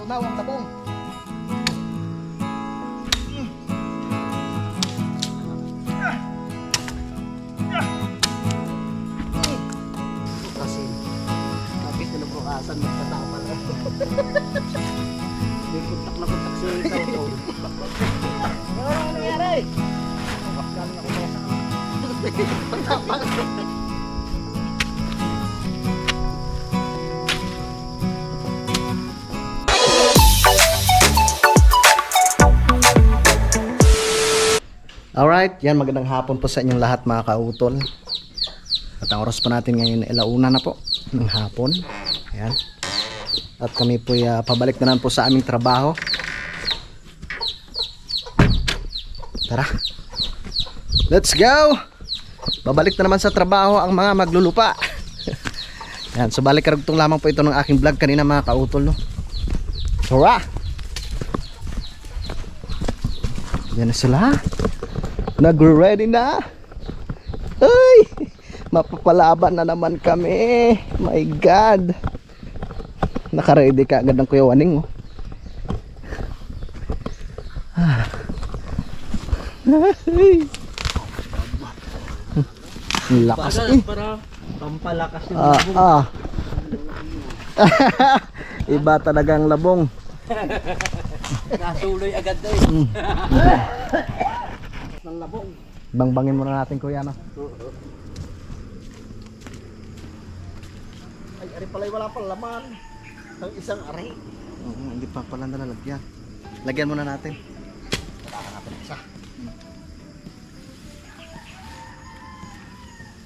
Natunaw ang labong. Kasi kapit na bukasan magtatapal. May kontak na kontak siya yung tao. Ano nangyari? Galing ako kaya sa patapal. Alright, yan, magandang hapon po sa inyong lahat mga kautol. At ang oras po natin ngayon ay alauna na po ng hapon. Ayan. At kami po pabalik na lang po sa aming trabaho. Tara, let's go! Babalik na naman sa trabaho ang mga maglulupa. Ayan, so balik karugtong lamang po ito ng aking vlog kanina mga kautol, no? Tara! Yan na sila. Nag-ready na. Ay, mapapalaban na naman kami. My God. Naka-ready ka agad ng Kuya Waning, oh. Lakas eh. Para pampalakas ng labong. Iba talagang labong. Nasuloy agad na eh. Ng labong. Bangbangin muna natin, Kuya, no? Ay, ari pala wala pang laman. Ang isang ari. Hindi pa pala nalalagyan. Lagyan muna natin. Kailangan natin isa.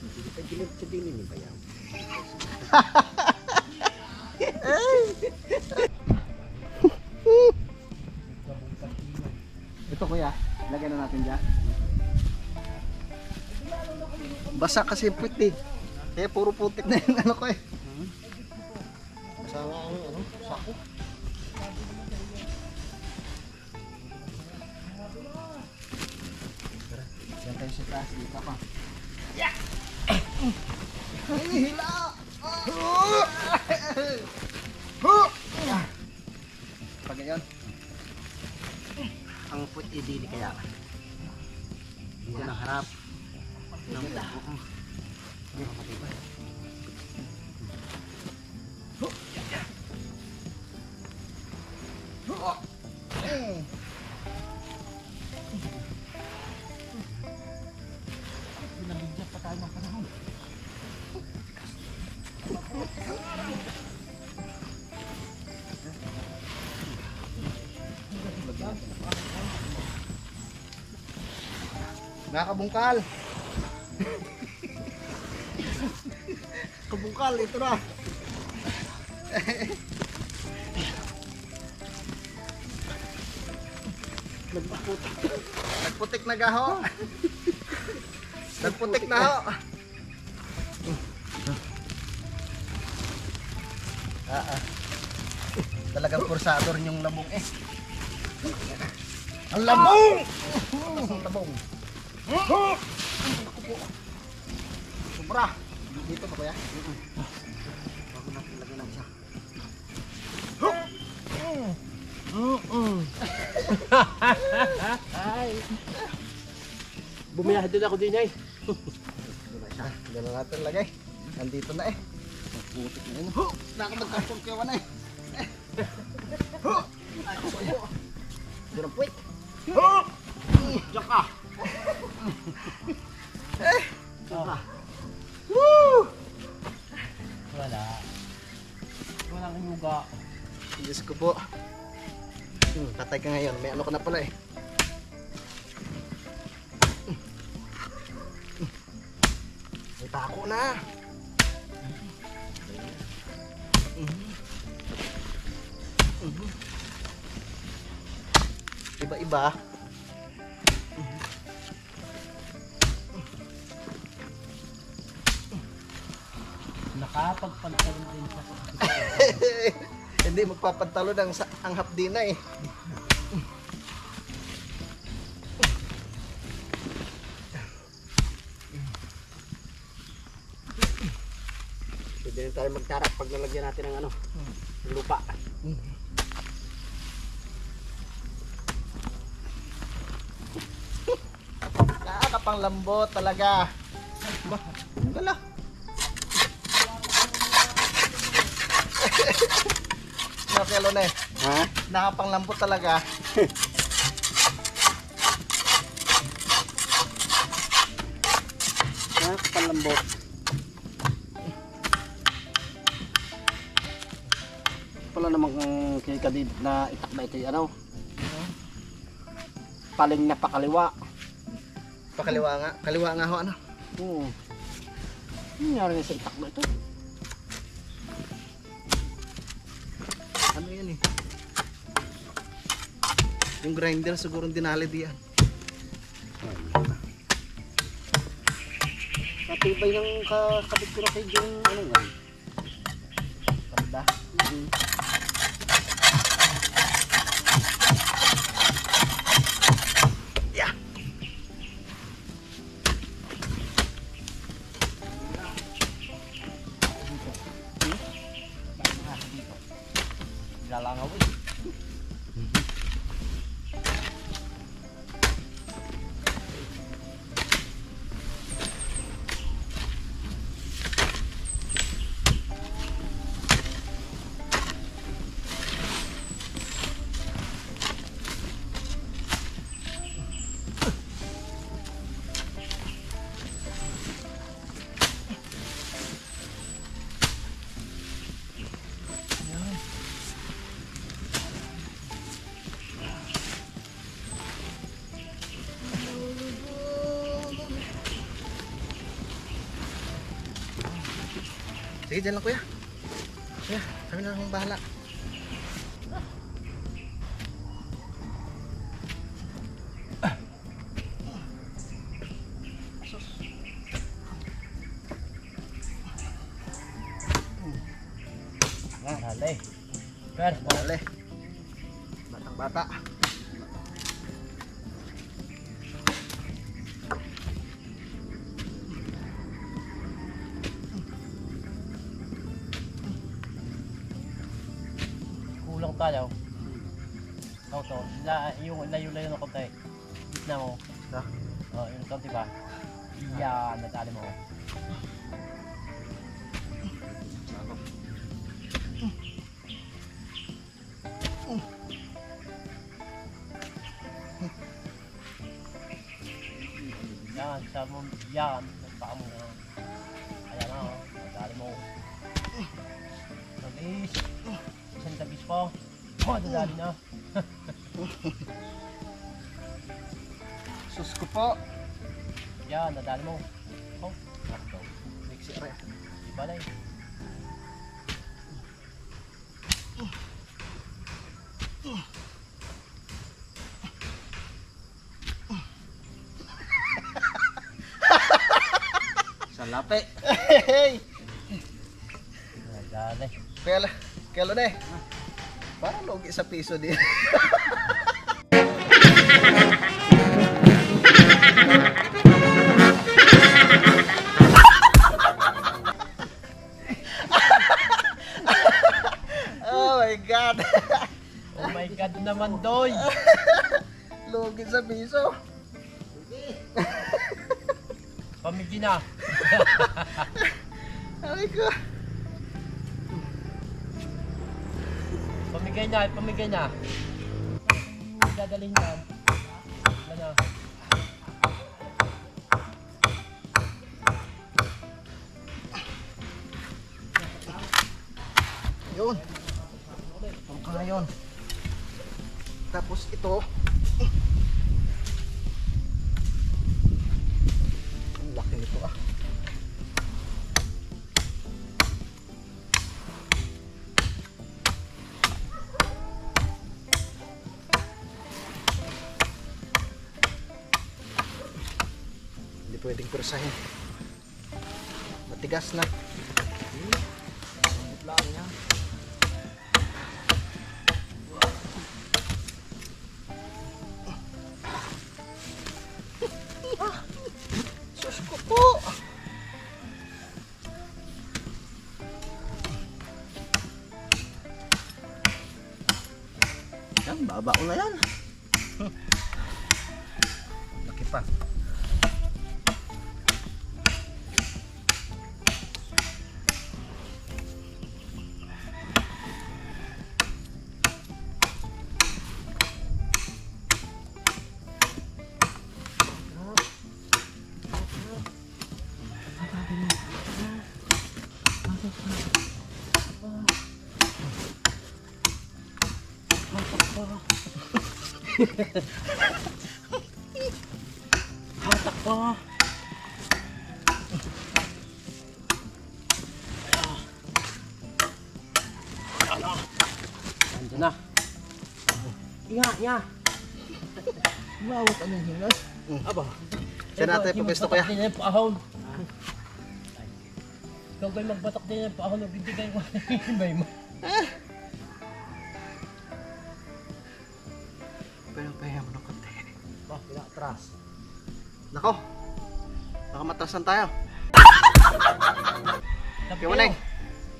Hindi pa gilid sa dinin ni Bayaw. Ito, Kuya, lagyan na natin dyan. Basa kasi puwit eh. Kaya puro putik na yung ano ko eh. Basa nga ang ano, sako. Tara, yan tayo sa taas. Dito pa. Yeah! Ay, hila! Pag ganyan. Ang puwit idili kaya. Dito na harap. Namda. Pinabigyan pa tayo ng panahon. Nakabungkal. Kabungkal, ito na. Nagputik na gaho. Nagputik na ho. Talagang kursador yung labong eh. Ang labong! Ang labong. Sobra. Dito pa, Kuya? Bago natin lagyan lang siya. Bumiyahid din ako din eh. Doon na siya. Doon na natin lagay. Nandito na eh. Putik na yun. Nakamagkapong kayo na eh. Doon ang puwit. Diyan ka. Diyan ka. Woo! Wala. Walang humuga. Diyos ko po. Patay ka ngayon. May ano ka na pala eh. May tako na. Iba-iba. Nakapagpantalon din sa Hindi magpapantalo ang hapdi na eh. Pwede rin tayo magtarak pag nalagyan natin ng ano, lupa. Napang lambot talaga. Bah, ang gala. Nakakalo na eh. Ha? Nakapang lambot talaga. Palambot. Wala namang kikadid na itak na ito ano. Paling na pakaliwa. Pakaliwa nga. Kaliwa nga ho ano. Oo. Ano nangyari sa itak na ito? Ano yan eh. Yung grinder siguro dinali diyan. Matibay ng kakabit ko na kayo yung ano nga. Ganda. Yeah. Lalangaw eh. Sige, dyan lang kuya. Kuya, kami na lang bahala. Dali. Per, Dali. Batang bata. kulang tayo. Auto, yung layo-layo na konti. Gitna mo. Na? Oh, yung konti ba? Yan, natali mo. Yan, sa mo, yan, nagpaka mo na. Ayan na, oh, natali mo. Tabis. Isang tabis po. Oh, dadali na. Sus ko po. Yan, nadali mo. Oh, nakto. Mixi pa. Di ba na eh. Sa lape. Hey! Nadali. Kaya lo na eh. Parang logi sa piso din. Oh my God. Oh my God naman, Doy. Logi sa piso. Pamigi na. Ay ko. Pamigay na, pamigay na. Dadalhin yan. Ano? Yun. Ang ngayon. Tapos ito. Ang laki nito ah. Hindi pwedeng kursahin. Matigas na. Lang niya. Sus ko po. Yan, babao na yan. Laki pa. Hatak pa. Ano? Nandiyan na. Iya. Bawat anong hingas. Aba. Siya natin pagpesto kuya. Din yung paahon. Ikaw ba'y magbatak din yung paahon o bibigay mo? Ibay mo. Pero pahinga mo ng konti. Bah, pinakatras. Nako. Baka matrasan tayo. Sabi Kaya Maneng.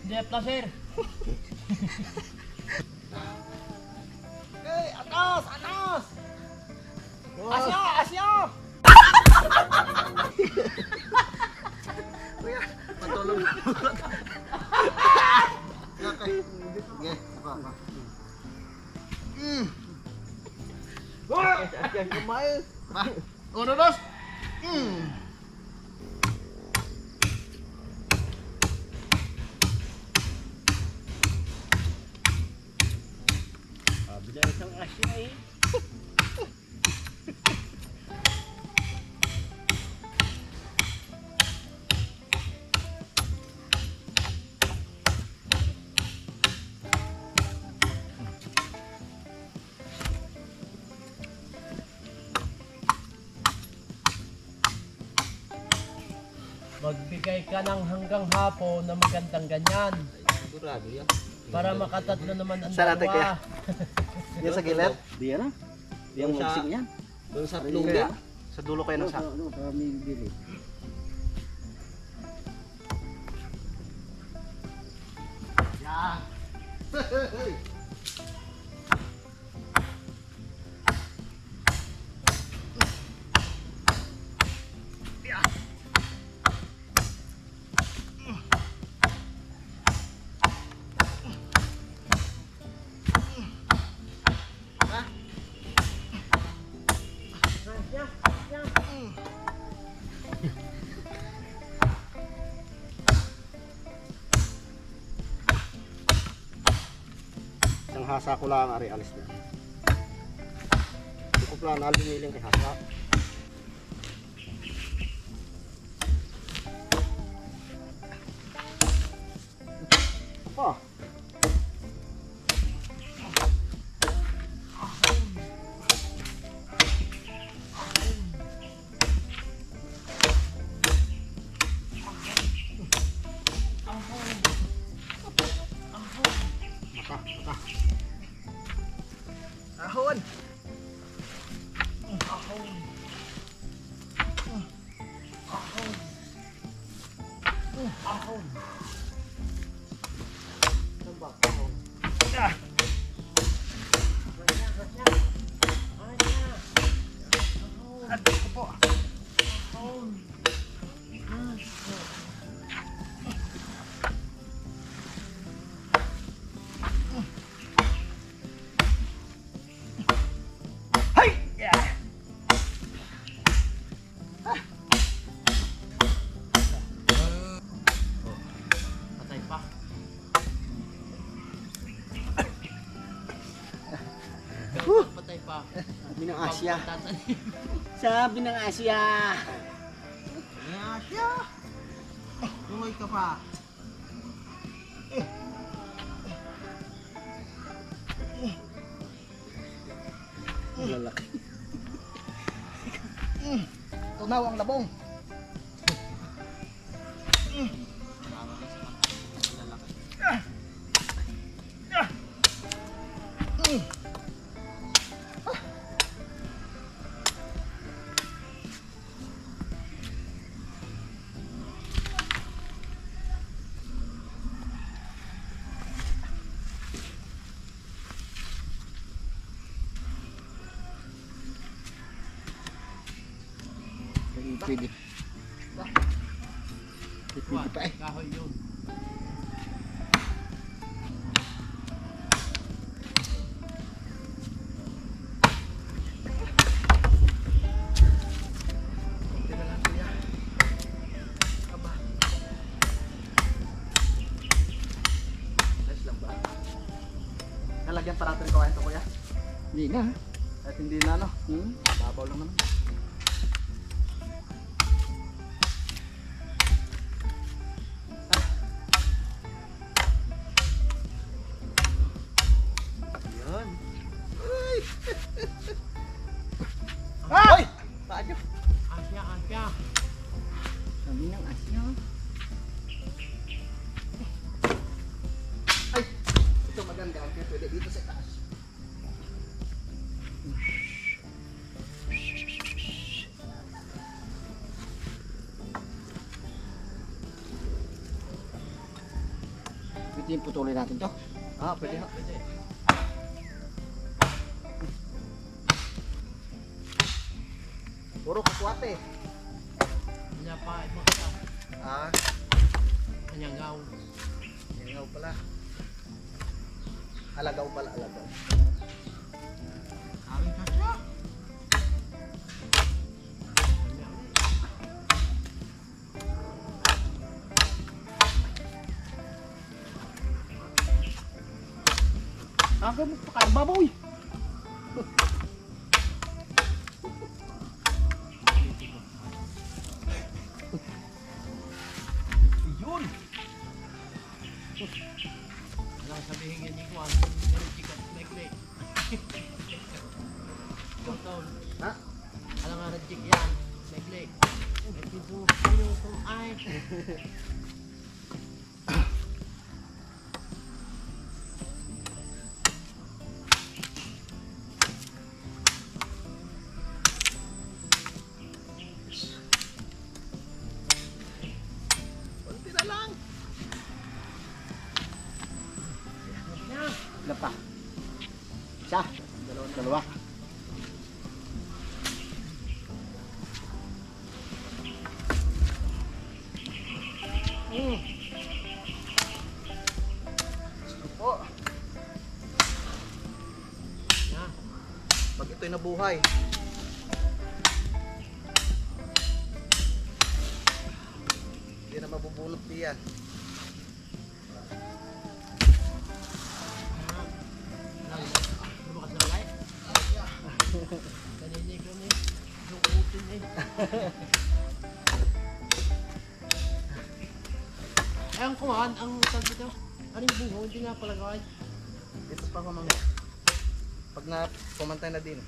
Hindi na placer. Hey, atas! Atas! Asya! Asya! Kuya, patulong. Okay. Okay, apa. Asya kumain. Pa. Uno, dos. Sabi na isang asya eh. Magbigay ka ng hanggang hapon na magandang ganyan. Sigurado yan. Para makatatlo naman ang Saan natin kaya? dalawa. Yan sa gilid. Diyan na. Diyan Doon sa- magsing yan. Doon sa Kaya, lungga. sa dulo kayo ng sak. Para may bili. Yan. Isang hasa ko lang ari alis na. Hindi ko plan alin nilang kay hasa. Apa? Mata. Ahon. Patay pa. Patay pa. Sabi ng Asya. Tatanim. Sabi ng Asya. Asya. Tungoy ka pa. Lalaki. Tunaw ang labong. Pwede. Pwede pa eh. Kahoy yun. Kunti na lang kuya. Aba. Nice lang ba? Nalagyan pa natin ko ito kuya. Hindi na. At hindi na ano. Babaw lang naman. Yan. Ay! Paano? Asya, asya. Sabi ng asya. Ay! Ito maganda. Kaya pwede dito sa taas. Pwede yung putulin natin to. Ah, pwede ha. Pwede. Puro kaswate. Kanya pa, ibang ka. Ah, Kanya gaw. Ingaw pala. Alagaw pala, alagaw. Aming kasya. Aga mo pa kayo baboy. Yun. Alang sabihin yan ni Juan. Yung chikat lekle. Tonton. Ha? Alang nga rejik yan. Lekle. Ito yung kung ay. Kunti na lang. Ilan pa? Isa. Dalawa. Po, Yan. pag ito'y nabuhay. Hindi na mabubulot diyan. Alang. Lumakas na light. Kaninig ko ni. Yung utin eh. Ay, ang kuhan, ang tag dito. Ano yung bungo? Hindi nga pala gawin. Dito pa ako mamaya. Pag na pumantay na din.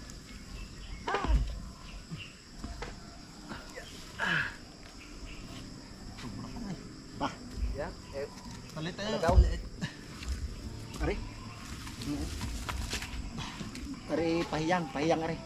Yan. Eh, Palit alagaw. Ari. Ari pahiyang ari.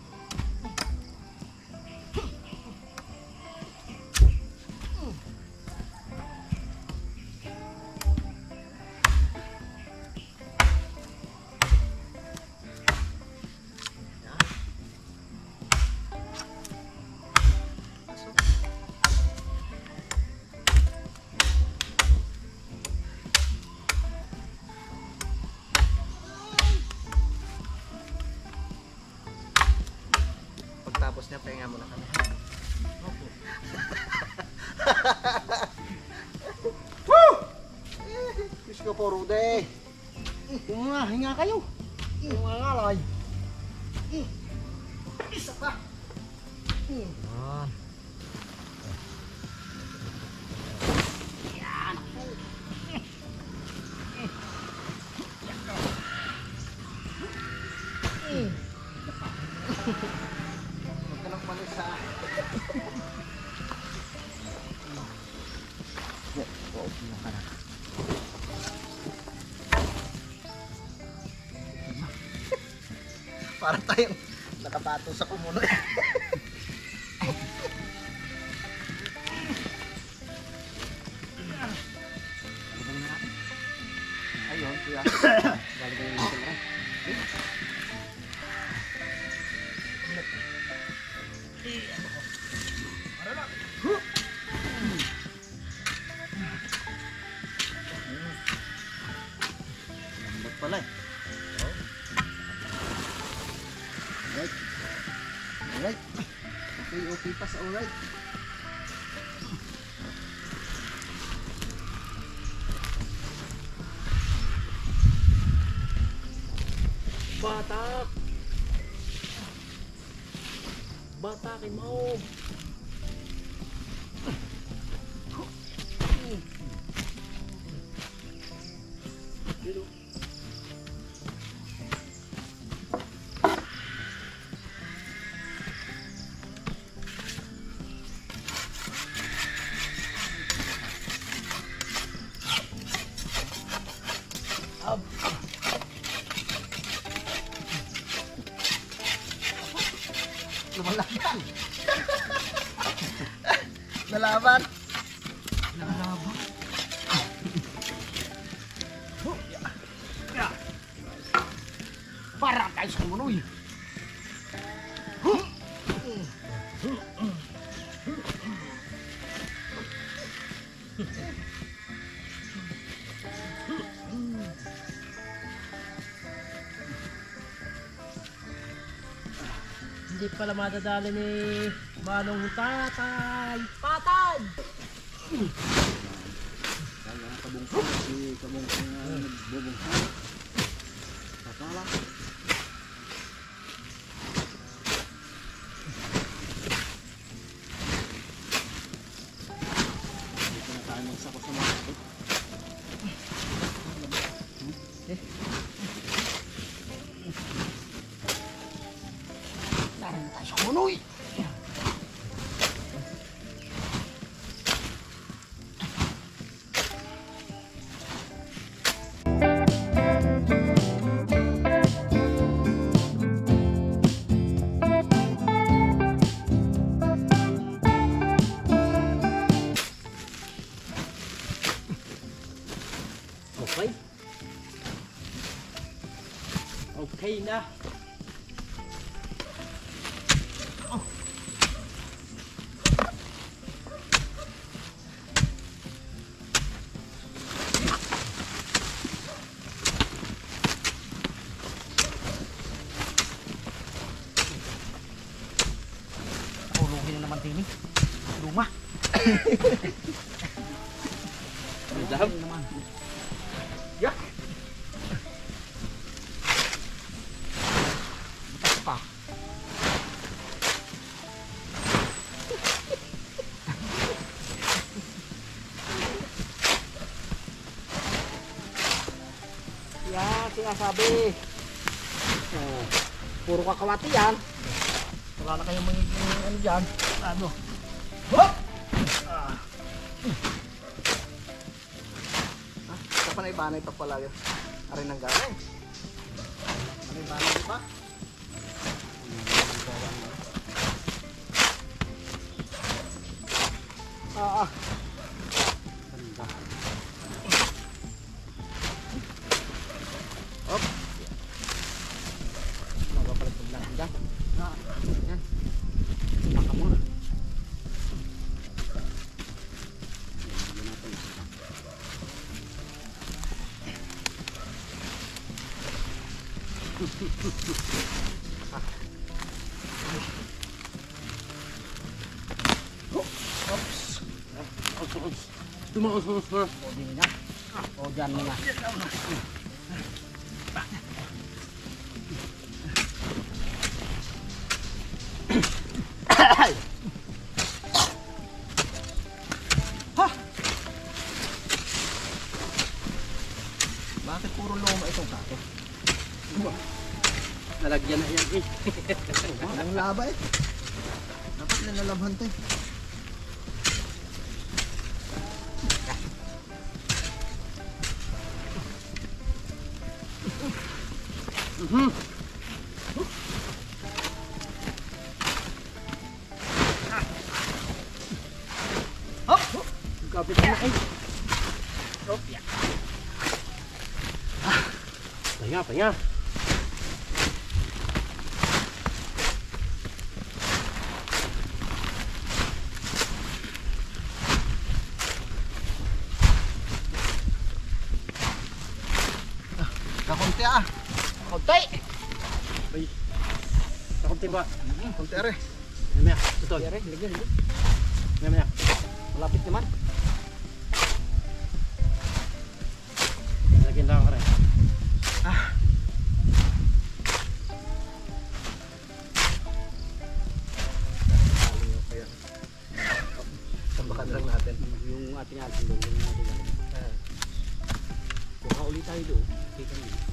Pagtapos niya, pahinga muna kami. Opo. Diyos ko po, Rude. Yung mga hinga kayo. Yung mga ngalay. Isa pa. Huwag ka lang kumalis sa... Para tayong nakapato sa kumuno. Ayun, kuya. Galing yung ito lang. Lambot pala eh. Alright. Alright. Okay, okay pa sa alright. Batak! batakin mo. Lumalaban. Nalaban. Nalaban. Parang tayo sa kumunoy. Hindi pala madadali ni Manong Tatay. Patay! Kaya kabungkong si kabungkong nagbubungkong. Patala. Dito na tayo magsako sa mga kapit. Parang tayo sa kumunoy. Okay. Okay na. Tulungin na naman din eh. Luma. Daham naman. Yak. Bukas pa. Yan, sinasabi. Oh, puro kakawati yan. Wala na kayong magiging ano dyan. Ano? Hop! Panay-banay pa pala yun. Arin ang galing. Panay-banay pa. Ganda. Hop. Magapalag lang dyan. Yan. Maka muna. Tumaos. O, din na. O, dyan mo na. Bakit puro loma itong kato? Nalagyan na yan eh. Ang laba eh. Dapat nalalabhan to eh. Hop! Kapit na eh. Hop! Pahinga. Kakunti ah. Konti! Ay, kakunti ba? Kunti are. Mamaya, tutol. Are, ligyan. Mamaya. Malapit naman. Lagyan lang ka rin. Tingnan doon natin. Kuha ulit tayo doon.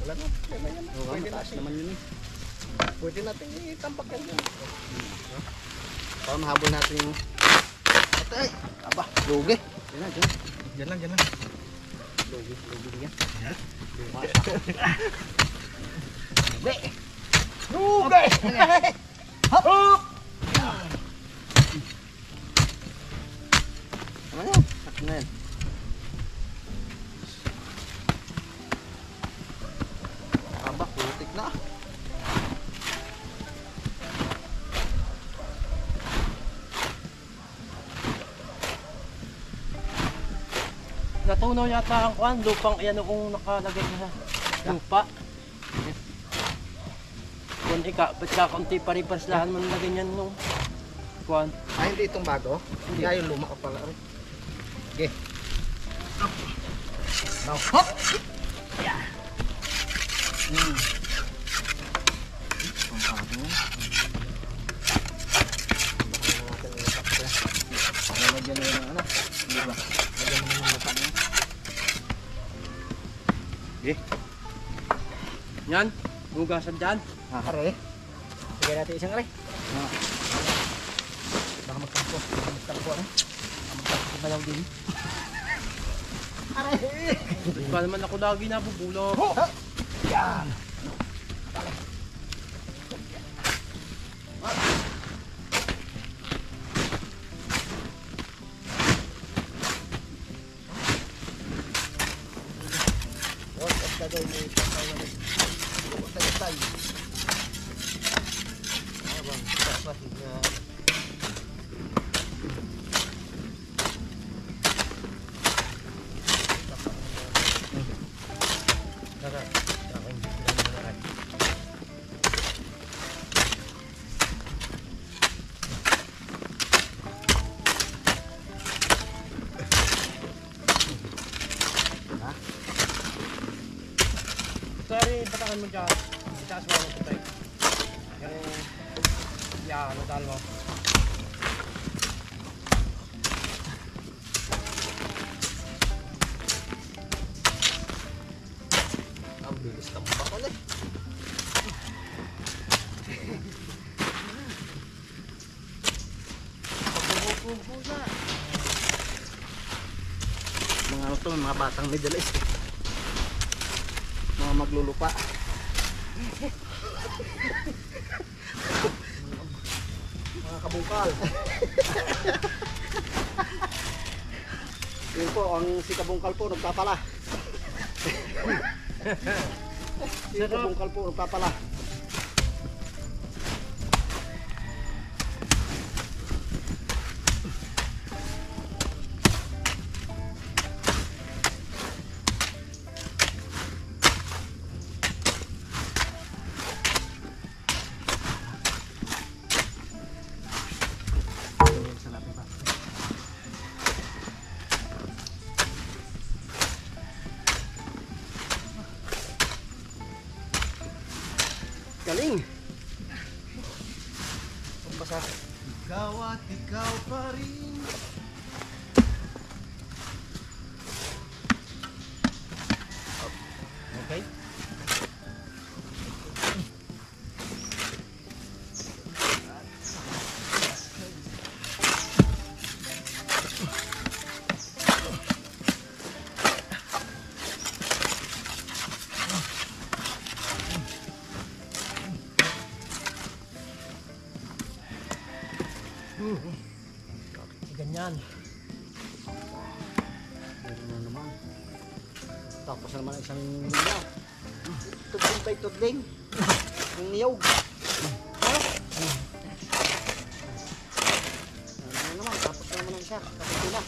Wala na. Yan na yan. Oo, mataas naman yun eh. Pwede natin itampak yan dyan. Para mahabol natin yung... Atay! Aba, lugi. Yan na, dyan. Diyan lang, diyan lang. Lugi yan. Lugi! Lugi! Hop! Ano yan? Sakit na yan. Aba, putik na. Natunaw yata ang kuan, lupang yan yung nakalagay na lupa. Kung ba't ka konti paripaslahan mo na ganyan nung kuan. Ah, hindi itong bago? Hindi. Kaya yung luma ka pala rin. Okay. Now, hop! Yeah. Pampado mo. Baka natin yung takto. Nalagyan mo yung ano. Hindi ba? Lagyan mo yung lupa niya. Okay. Yan, bugasan dyan. Are. Sige natin isang aray. Baka magtampo. Baka magtampo. Magkakit na lang din. Ba naman ako lagi nabubulok. Yan. Sorry, patakan mo dyan. Itaas mo ako tayo. Yung... Yan, nadal mo. Ang bilis tambak ulit. Pagbububo na. Mga ano to, mga batang Middle East. Mga maglulupa. Mga kabungkal. Yun po, ang si Kabungkal po nagpapala. Si Kabungkal po nagpapala. Galing! Basta. Ikaw at ikaw pa rin. Okay? Ganyan. Meron na naman. Tapos na naman isang niyaw. Tudling by tudling. Yung niyog. Ano na naman, tapos na naman ang isa. Tapos na.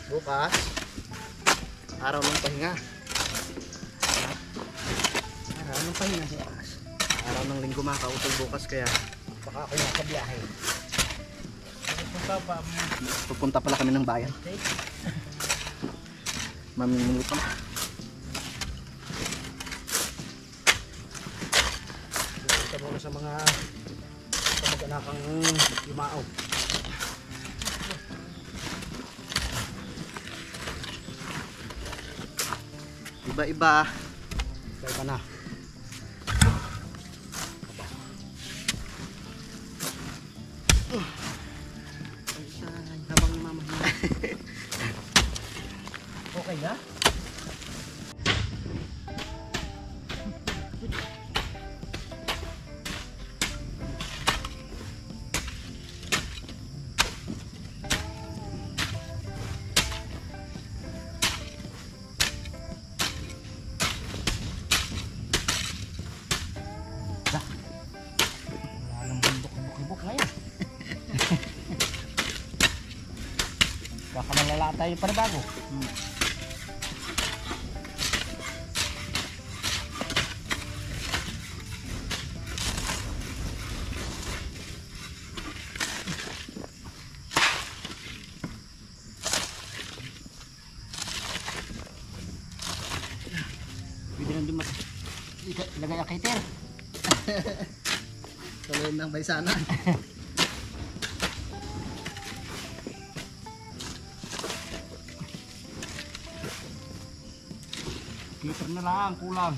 Bukas, araw ng pahinga. Araw ng pahinga siya. Araw ng linggo makautol bukas kaya Baka ako nasa biyahe. Punta pa. pupunta pala kami ng bayan. Mamimili pa. Ito muna sa mga Diyan kang yumao. Iba-iba. Iba na. Habang namamahinga. Okay na? Wala nang bundok-bukibok ngayon. Baka malala tayo para bago. Pwede nang dumat. Ilagay ang kaiter. Tuloy ng baysanan. Kaiter na lang, kulang.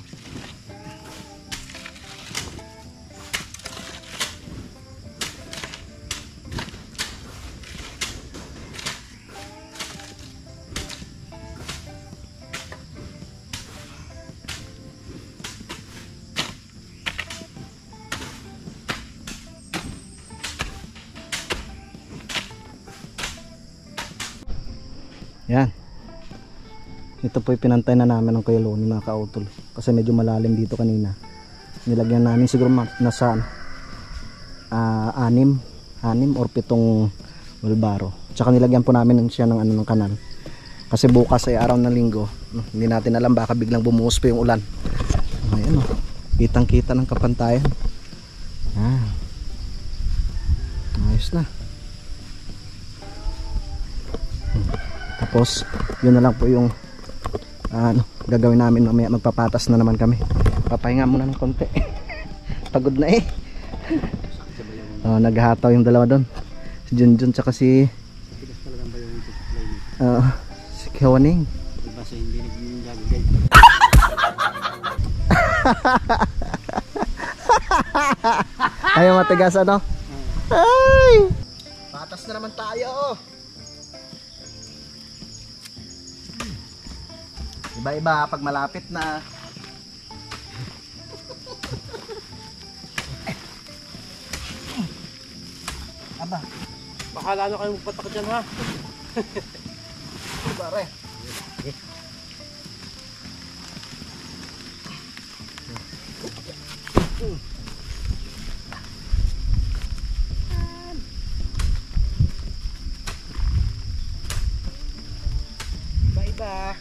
Yan. Ito po pinantay na namin ng Kuya Loni mga kautol. Kasi medyo malalim dito kanina. Nilagyan namin siguro nasa 6 or 7 wheelbarrow. Tsaka nilagyan po namin siya ng ng kanal. Kasi bukas ay araw ng linggo. Hindi natin alam, baka biglang bumuhos pa yung ulan. Ayan o. Kitang kita ng kapantayan. Ayos na. Tapos yun na lang po yung gagawin namin mamaya. Magpapatas na naman kami. Papahinga muna ng konti. Pagod na eh. Naghahataw yung dalawa doon, si Junjun tsaka si si Kawaning. Diba sa hindi nag-gagawin. Ayaw matigas ano? Ay! Patas na naman tayo. Iba-iba pag malapit na. Aba, Baka lalo kayo magpatak dyan ha. Pare. iba-iba.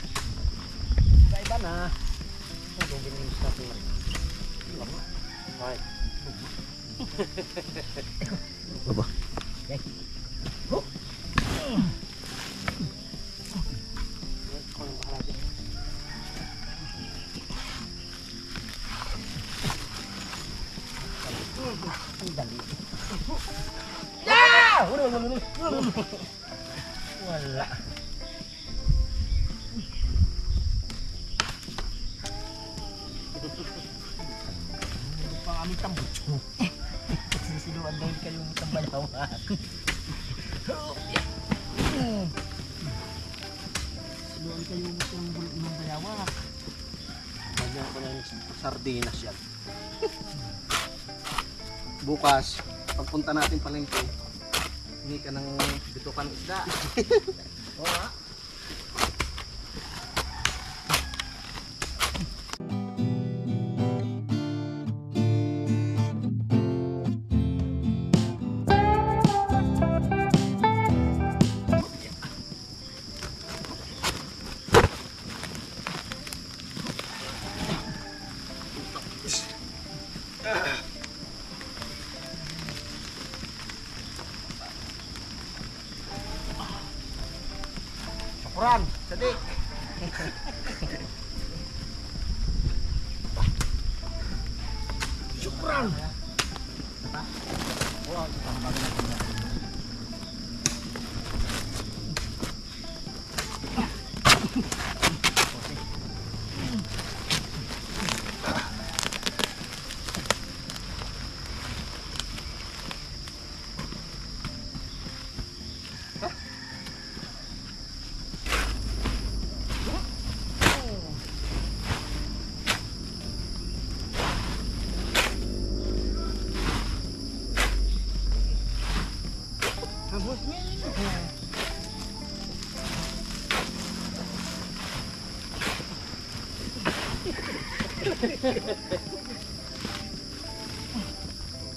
Iba-iba na. Ang gawin yung sa atin. Okay. Baba. Okay. Ang dali. Wala. Pang aming tambot. Sisiluan dahil kayong tambalawan. Sisiluan kayong tambalawan. Lagyan ko ng sardinas yan. Bukas, pagpunta natin palengke, hindi ka ng bitukan isda. Oo ha? Kurang, sadik. Syukran. Wow, parang bago na tingnan.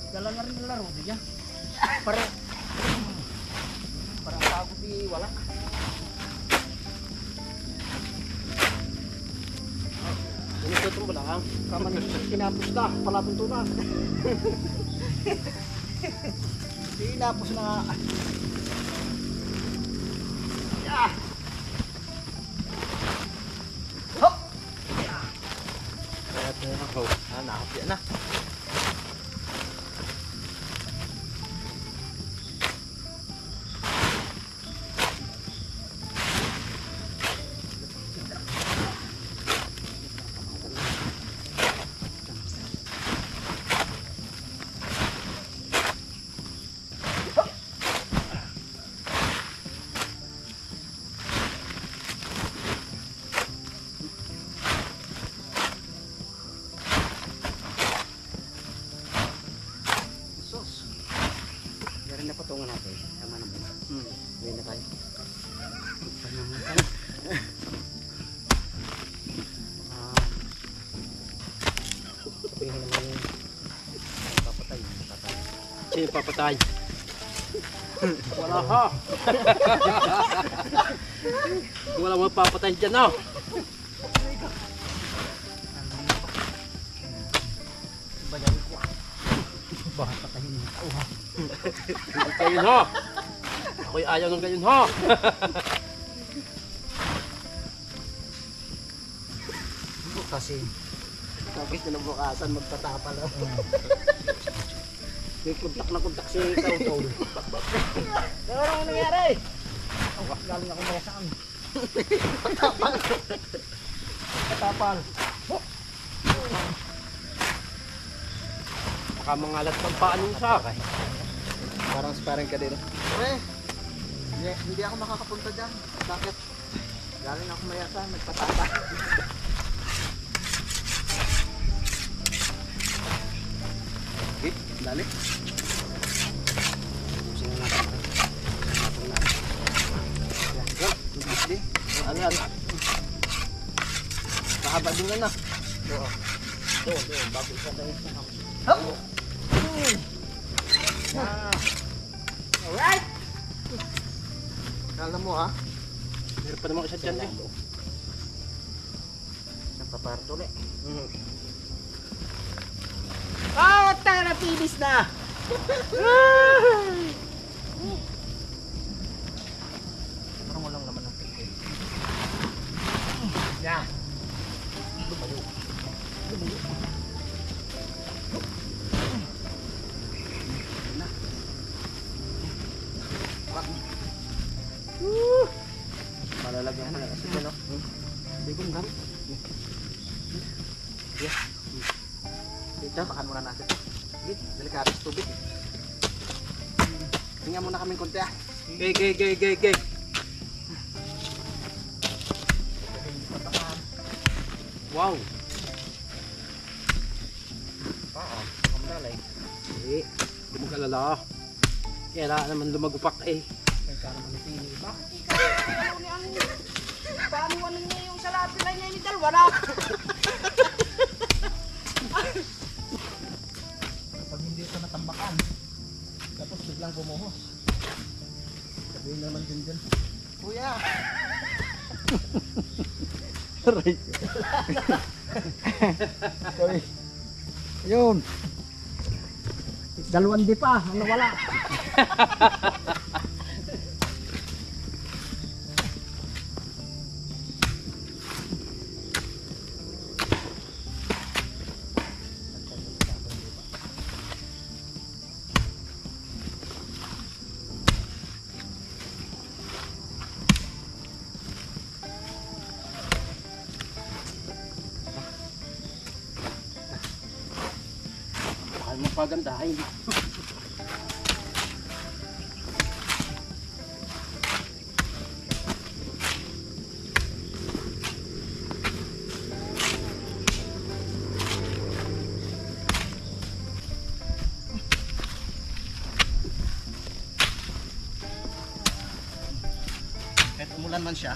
Dala na rin ang laro niya. Parang pagod di wala. Ito itong balakang. Kaman kinapos na, palabong na. Kinapos na nga. Yeah. Hop! Kaya ito yung ako. Nakapya na. Meron na patungan natin. Tama na po. Gawin na tayo. Tingin naman yung papatay. Sino yung papatay? Wala ha. Wala mo papatay dyan ha. Bayarin ko. Bakit patayin yung tao ha? Hindi kayo ha. Ako'y ayaw ng gayon ha. Kasi kapit na bukasan magpatapa lang. May kuntak si Kautol. Ano ang nangyari? Galing ako mayasaan. Patapal. Patapal. Baka mangalat pang paano sa akin. Parang sparring ka din. Pre, hindi ako makakapunta dyan. Bakit? Galing ako mayasaan, nagpatapa. Okay, dali. Pusin na natin. Patong na. Yan, hindi. Ano yan? Kahaba din yan ah. Oo. Doon, bago isa tayo. Hop! Alright! Kala mo ah. Meron pa naman isa dyan eh. Nagpapartol eh. Ah, tara, finish na! Parang walang laman ng pito. Yeah. Lumayo. Lumayo. Na. Malalagyan ko na kasi dyan oh. Hindi ko gamit. Yeah. Dito, pakan muna natin. Sige, delikado sa tubig. Tingnan muna kaming konti ah. Gay. Wow. Kamdalay. Eh, hindi mo kalala. Kailangan naman lumagupak eh. May karaman ni Pini. Bakit ikaw? Paano niya yung salapi na niya ni Dalwa na? Pag hindi ito natambakan, tapos biglang bumuhos. Sabihin naman din dyan. Kuya! Right. Sorry. Yun. Dalawang di pa, ang nawala. pagandahin. Kahit umulan man siya,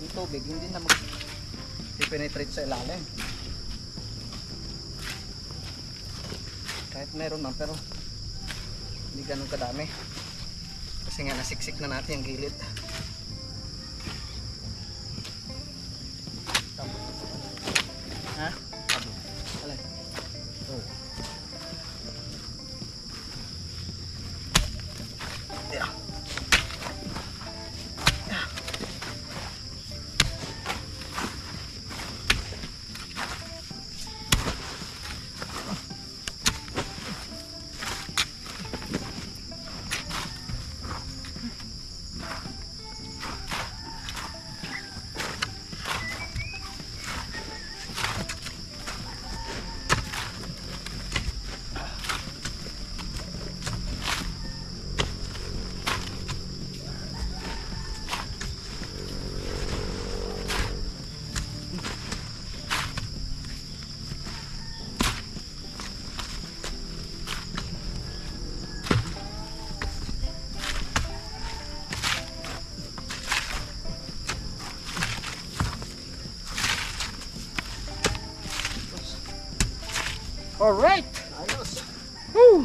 yung tubig hindi na mag-penetrate sa ilalim. Kahit meron man, pero hindi ganun kadami. Kasi nga nasiksik na natin yung gilid. Ha? Alay. Oh. Yeah. Alright! Ayos. Woo!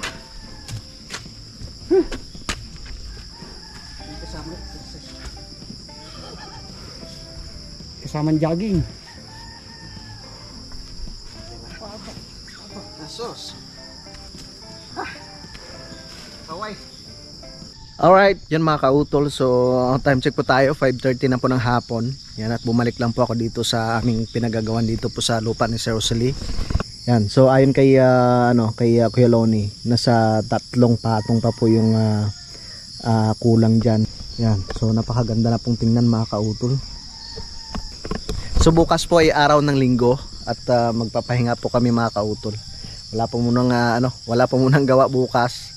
Kasamang jogging. Asos. Kaway. Alright, yan mga kautol. So, time check po tayo. 5:30 na po ng hapon. Yan, at bumalik lang po ako dito sa aming pinagagawan dito po sa lupa ni Sir Rosalie. Yan, so ayon kay Kuya Loni, nasa 3 patong pa po yung kulang diyan. Yan, so napakaganda na pong tingnan mga kautol. So bukas po ay araw ng linggo at magpapahinga po kami mga kautol. Wala po munang gawa bukas,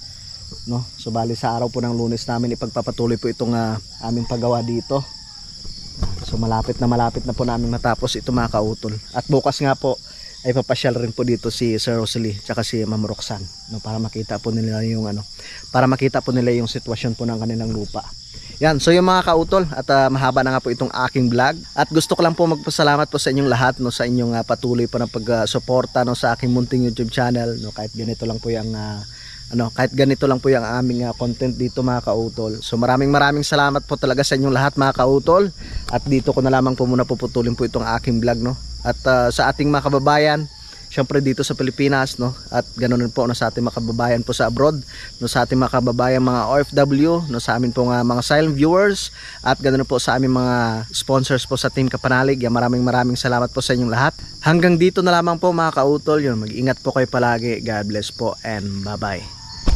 no? So bali sa araw po ng Lunes namin ipagpapatuloy po itong aming paggawa dito. So malapit na po namin matapos ito mga kautol. At bukas nga po ay papasyal rin po dito si Sir Rosalie tsaka si Ma'am Roxanne, no, para makita po nila yung yung sitwasyon po ng kanilang lupa. Yan, so yung mga kautol, at mahaba na nga po itong aking vlog, at gusto ko lang po magpasalamat po sa inyong lahat, no, sa inyong patuloy po ng pagsuporta, no, sa aking munting YouTube channel, no, kahit ganito lang po yung aming content dito mga kautol. So maraming salamat po talaga sa inyong lahat mga kautol, at dito ko na lamang po muna puputulin po itong aking vlog, no. At sa ating mga kababayan, syempre dito sa Pilipinas, no, at ganoon din po, no, sa ating mga kababayan po sa abroad, no, sa ating mga kababayan mga OFW, no, sa amin po mga silent viewers, at ganoon po sa aming mga sponsors po sa Team Kapanalig. Yan, maraming salamat po sa inyong lahat. Hanggang dito na lamang po mga kautol. Yun, mag-ingat po kayo palagi. God bless po and bye-bye.